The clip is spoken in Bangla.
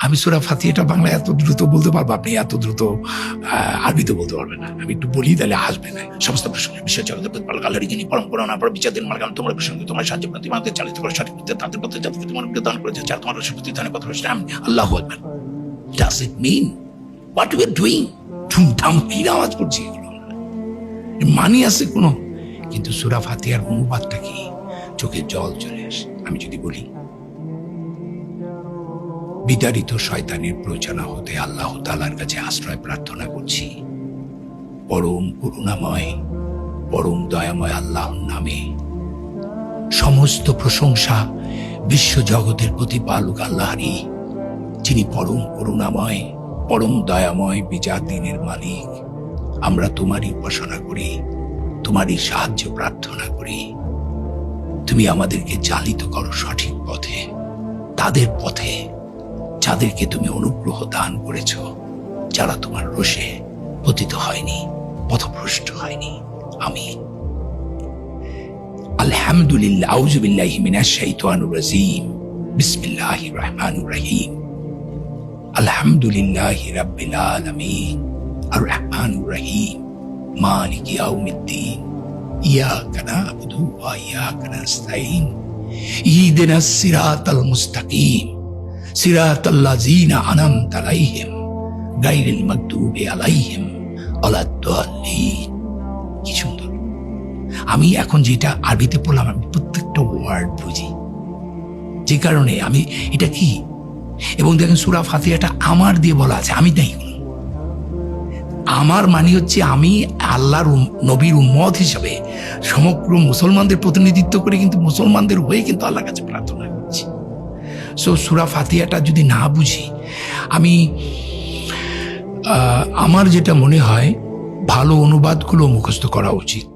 আমি সূরা ফাতিহাটা বাংলা এত দ্রুত বলতে পারবো, আপনি এত দ্রুত আরবিতে বলতে পারবেন না। আমি একটু বলি, তাহলে আসবে না। সমস্ত প্রসঙ্গে বিশ্ব জগতের প্রতিপালক আল্লাহরই যিনি পরম করুণা পরম বিচারদিন মালিক, তোমার প্রসঙ্গে তোমার সাহায্য তোমাদের চালিত করে সঠিক পথে তাদের পথে যাদেরকে তোমার দান করেছে, যারা তোমার রসিপতি দানের কথা বলছে। আমি আল্লাহু আকবার। Does it mean what we are doing? ধুমধাম কি আওয়াজ করছি, এগুলো মানি আছে কোনো? কিন্তু সূরা ফাতিহার অনুবাদটা কি? চোখে জল চলে আসে। আমি যদি বলি, বিতাড়িত শয়তানের প্ররোচনা হতে আল্লাহ তাআলার কাছে আশ্রয় প্রার্থনা করছি। পরম করুণাময় পরম দয়াময় আল্লাহর নামে সমস্ত প্রশংসা বিশ্ব জগতের প্রতিপালক আল্লাহরই, যিনি পরম করুণাময় পরম দয়াময় বিচার দিনের মালিক। আমরা তোমারই উপাসনা করি, তোমারই সাহায্য প্রার্থনা করি। তুমি আমাদেরকে চালিত করো সঠিক পথে, তাদের পথে যাদেরকে তুমি অনুগ্রহ দান করেছ, যারা তোমার রোষে পতিত হয়নি, পথভ্রষ্ট হয়নি। আমিন। আলহামদুলিল্লাহ। আউযু বিল্লাহি মিনাশ শাইতানির রাজীম। বিসমিল্লাহির রহমানির রহিম। আলহামদুলিল্লাহি রাব্বিল আলামিন আর রহমানির রহিম মালিকি ইয়াউমিদ্দিন ইয়াকা না'বুদু ওয়া ইয়াকা নাস্তাঈন ইহদিনাস সিরাতাল মুস্তাকিম সিরাতাল্লাযীনা আন'আমতা আলাইহিম গায়রিল মাগদুবি আলাইহিম ওয়ালাদ-দাল্লিন। কি সুন্দর! আমি এখন যেটা আরবিতে পড়লাম, আমি প্রত্যেকটা ওয়ার্ড বুঝি, যে কারণে আমি এটা কি। এবং দেখেন সূরা ফাতিহাটা আমার দিয়ে বলা আছে, আমি নাই। আমার মানে হচ্ছে আমি আল্লাহর নবীর উম্মত হিসাবে সমগ্র মুসলমানদের প্রতিনিধিত্ব করে, কিন্তু মুসলমানদের হয়ে কিন্তু আল্লাহর কাছে প্রার্থনা করছি। সো সূরা ফাতিহাটা যদি না বুঝি, আমি আমার যেটা মনে হয়, ভালো অনুবাদগুলো মুখস্থ করা উচিত।